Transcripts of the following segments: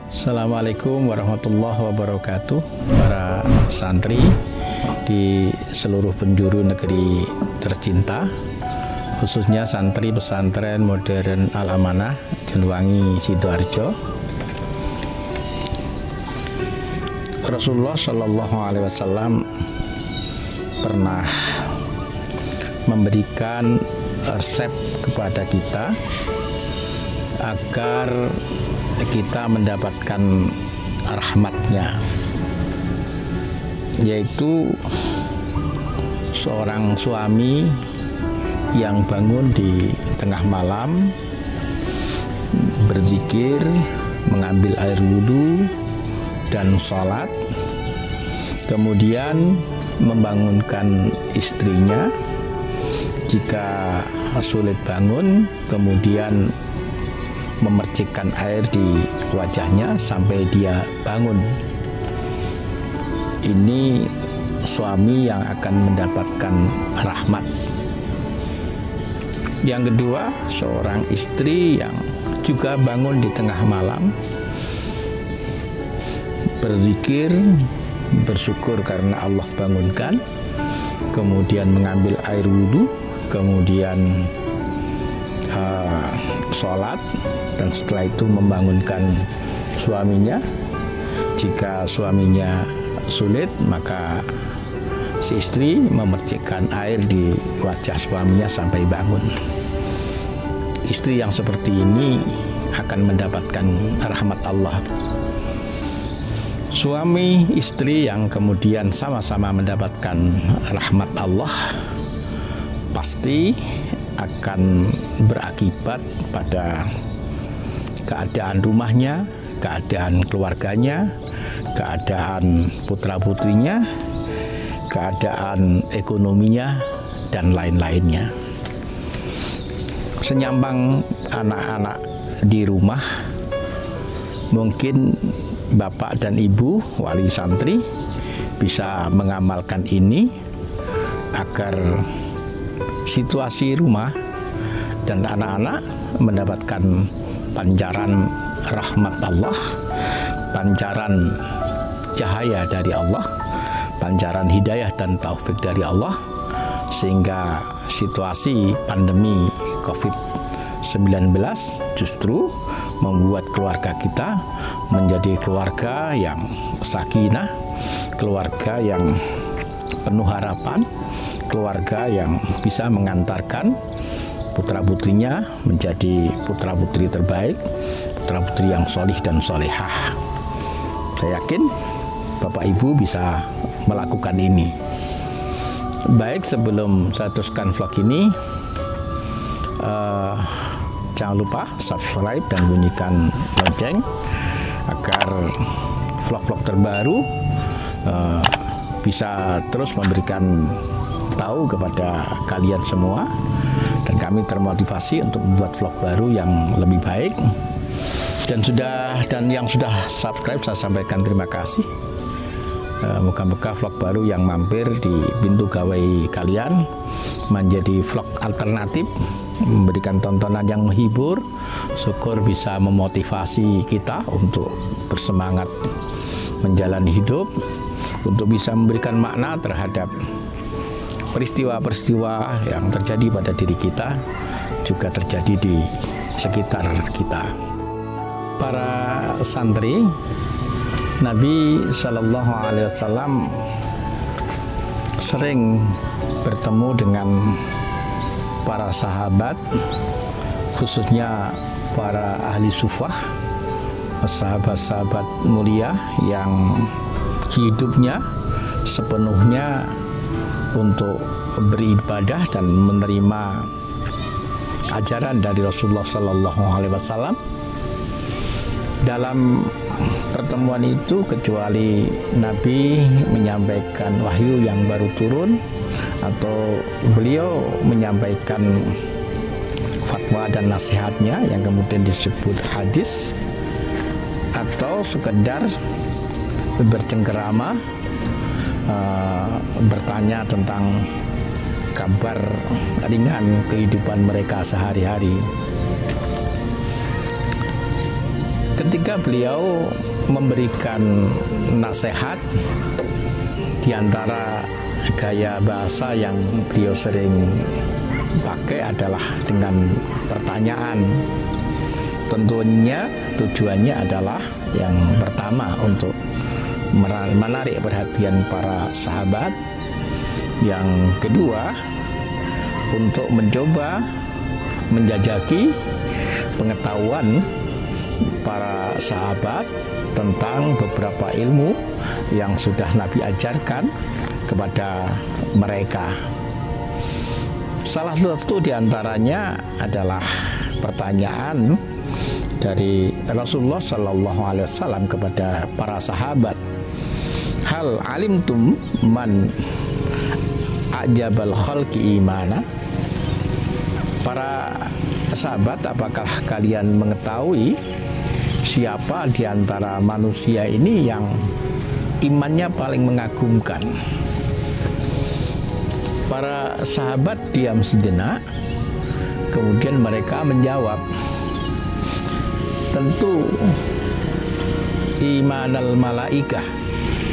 Assalamualaikum warahmatullahi wabarakatuh. Para santri di seluruh penjuru negeri tercinta, khususnya santri pesantren modern Al-Amanah Jenuwangi Sidoarjo. Rasulullah Shallallahu Alaihi Wasallam pernah memberikan resep kepada kita agar kita mendapatkan rahmatnya, yaitu seorang suami yang bangun di tengah malam berzikir, mengambil air wudhu dan sholat, kemudian membangunkan istrinya jika sulit bangun, kemudian memercikkan air di wajahnya sampai dia bangun. Ini suami yang akan mendapatkan rahmat. Yang kedua, seorang istri yang juga bangun di tengah malam berzikir, bersyukur karena Allah bangunkan, kemudian mengambil air wudhu, kemudian sholat, dan setelah itu membangunkan suaminya. Jika suaminya sulit, maka si istri memercikkan air di wajah suaminya sampai bangun. Istri yang seperti ini akan mendapatkan rahmat Allah. Suami istri yang kemudian sama-sama mendapatkan rahmat Allah pasti akan berakibat pada keadaan rumahnya, keadaan keluarganya, keadaan putra-putrinya, keadaan ekonominya, dan lain-lainnya. Senyambang anak-anak di rumah, mungkin bapak dan ibu wali santri bisa mengamalkan ini agar situasi rumah dan anak-anak mendapatkan pancaran rahmat Allah, pancaran cahaya dari Allah, pancaran hidayah dan taufik dari Allah, sehingga situasi pandemi COVID-19 justru membuat keluarga kita menjadi keluarga yang sakinah, keluarga yang penuh harapan, keluarga yang bisa mengantarkan putra-putrinya menjadi putra-putri terbaik, putra-putri yang solih dan solehah. Saya yakin Bapak Ibu bisa melakukan ini. Baik, sebelum saya teruskan vlog ini, jangan lupa subscribe dan bunyikan lonceng agar vlog-vlog terbaru bisa terus memberikan tahu kepada kalian semua, dan kami termotivasi untuk membuat vlog baru yang lebih baik. Dan yang sudah subscribe, saya sampaikan terima kasih. Moga-moga vlog baru yang mampir di pintu gawai kalian menjadi vlog alternatif, memberikan tontonan yang menghibur, syukur bisa memotivasi kita untuk bersemangat menjalani hidup, untuk bisa memberikan makna terhadap peristiwa-peristiwa yang terjadi pada diri kita, juga terjadi di sekitar kita. Para santri, Nabi Shallallahu Alaihi Wasallam sering bertemu dengan para sahabat, khususnya para ahli sufah, sahabat-sahabat mulia yang hidupnya sepenuhnya untuk beribadah dan menerima ajaran dari Rasulullah Shallallahu Alaihi Wasallam. Dalam pertemuan itu, kecuali Nabi menyampaikan wahyu yang baru turun atau beliau menyampaikan fatwa dan nasihatnya yang kemudian disebut hadis, atau sekedar bercengkerama, bertanya tentang kabar ringan kehidupan mereka sehari-hari. ketika beliau memberikan nasihat, di antara gaya bahasa yang beliau sering pakai adalah dengan pertanyaan. Tentunya tujuannya adalah yang pertama untuk menarik perhatian para sahabat, yang kedua untuk mencoba menjajaki pengetahuan para sahabat tentang beberapa ilmu yang sudah Nabi ajarkan kepada mereka. Salah satu diantaranya adalah pertanyaan dari Rasulullah Shallallahu Alaihi Wasallam kepada para sahabat, hal alimtum man ajabal khalqi imana. Para sahabat, apakah kalian mengetahui siapa di antara manusia ini yang imannya paling mengagumkan? Para sahabat diam sejenak, kemudian mereka menjawab, tentu imanal malaikah,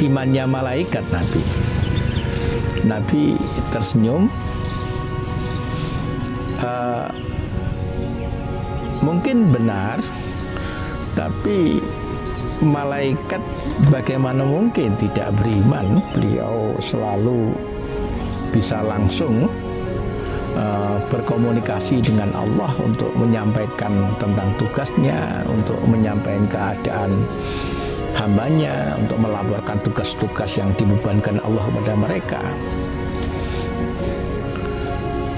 imannya malaikat Nabi. Nabi tersenyum. Mungkin benar, tapi malaikat bagaimana mungkin tidak beriman? Beliau selalu bisa langsung berkomunikasi dengan Allah untuk menyampaikan tentang tugasnya, untuk menyampaikan keadaan hambanya, untuk melaporkan tugas-tugas yang dibebankan Allah kepada mereka.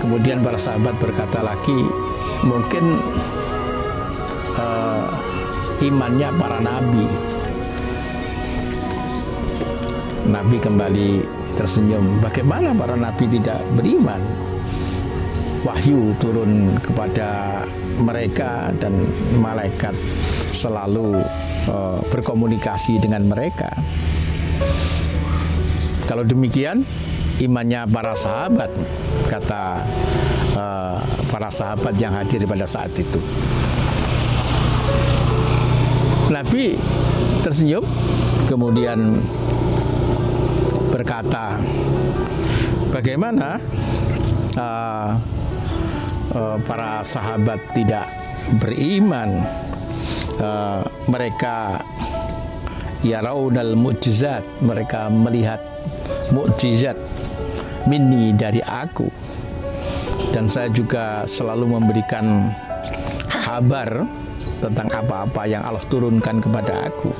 Kemudian para sahabat berkata lagi, mungkin imannya para nabi. Nabi kembali tersenyum. Bagaimana para nabi tidak beriman? Wahyu turun kepada mereka dan malaikat selalu berkomunikasi dengan mereka. Kalau demikian, imannya para sahabat, kata para sahabat yang hadir pada saat itu. Nabi tersenyum, kemudian berkata, bagaimana para sahabat tidak beriman? Mereka yaraunal mu'jizat, mereka melihat mukjizat minni, dari aku, dan saya juga selalu memberikan kabar tentang apa-apa yang Allah turunkan kepada aku.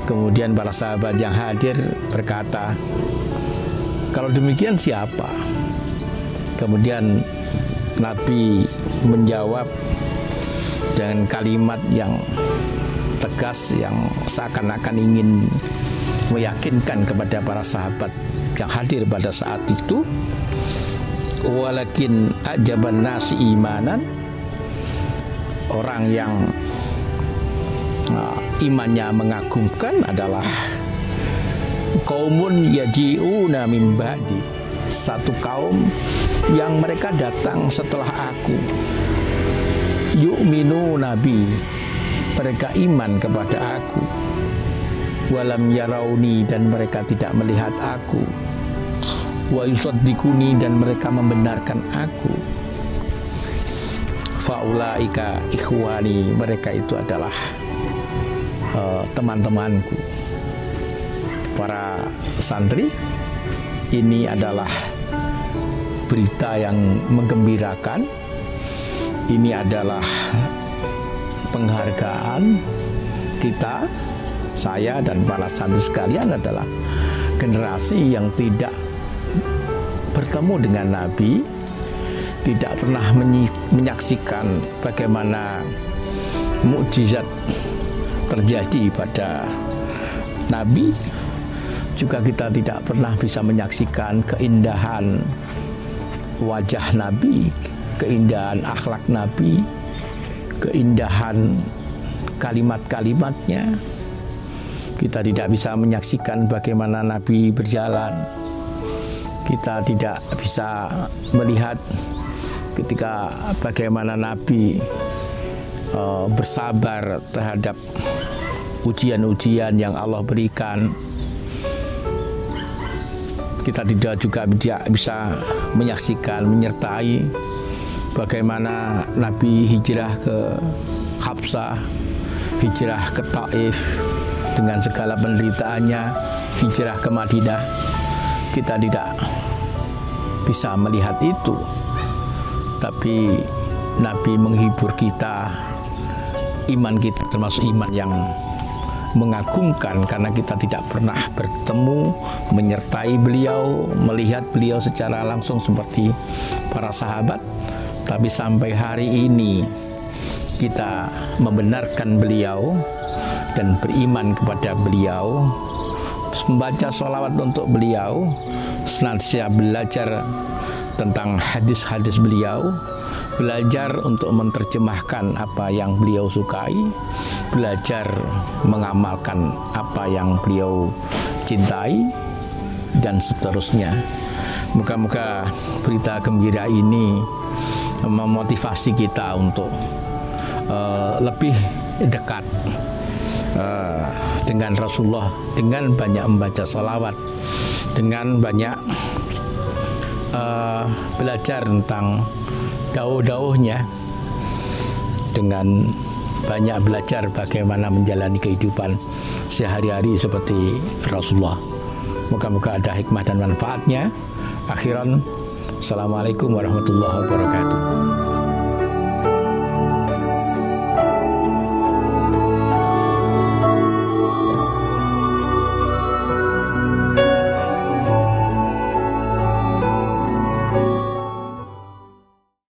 Kemudian para sahabat yang hadir berkata, kalau demikian siapa? Kemudian Nabi menjawab dengan kalimat yang tegas, yang seakan-akan ingin meyakinkan kepada para sahabat yang hadir pada saat itu, walakin ajaban nasi imanan, orang yang imannya mengagumkan adalah qaumun yaji'una min ba'di, satu kaum yang mereka datang setelah aku, yu'minu nabi, mereka iman kepada aku, walam yarauni, dan mereka tidak melihat aku, wa yusaddiquni, dan mereka membenarkan aku, faulaika ikhwani, mereka itu adalah teman-temanku. Para santri, ini adalah berita yang menggembirakan. Ini adalah penghargaan kita. Saya dan para santri sekalian adalah generasi yang tidak bertemu dengan Nabi, tidak pernah menyaksikan bagaimana mukjizat terjadi pada Nabi. Juga kita tidak pernah bisa menyaksikan keindahan wajah Nabi, keindahan akhlak Nabi, keindahan kalimat-kalimatnya. Kita tidak bisa menyaksikan bagaimana Nabi berjalan. Kita tidak bisa melihat ketika bagaimana Nabi bersabar terhadap ujian-ujian yang Allah berikan. Kita tidak juga bisa menyaksikan, menyertai bagaimana Nabi hijrah ke Habsah, hijrah ke Taif dengan segala penderitaannya, hijrah ke Madinah. Kita tidak bisa melihat itu, tapi Nabi menghibur kita. Iman kita termasuk iman yang mengagumkan karena kita tidak pernah bertemu, menyertai beliau, melihat beliau secara langsung seperti para sahabat. Tapi sampai hari ini kita membenarkan beliau dan beriman kepada beliau, membaca sholawat untuk beliau, senantiasa belajar tentang hadis-hadis beliau, belajar untuk menerjemahkan apa yang beliau sukai, belajar mengamalkan apa yang beliau cintai, dan seterusnya. Moga-moga berita gembira ini memotivasi kita untuk lebih dekat dengan Rasulullah, dengan banyak membaca sholawat, dengan banyak belajar tentang dauh-dauhnya, dengan banyak belajar bagaimana menjalani kehidupan sehari-hari seperti Rasulullah. Moga-moga ada hikmah dan manfaatnya. Akhiran, Assalamualaikum warahmatullahi wabarakatuh.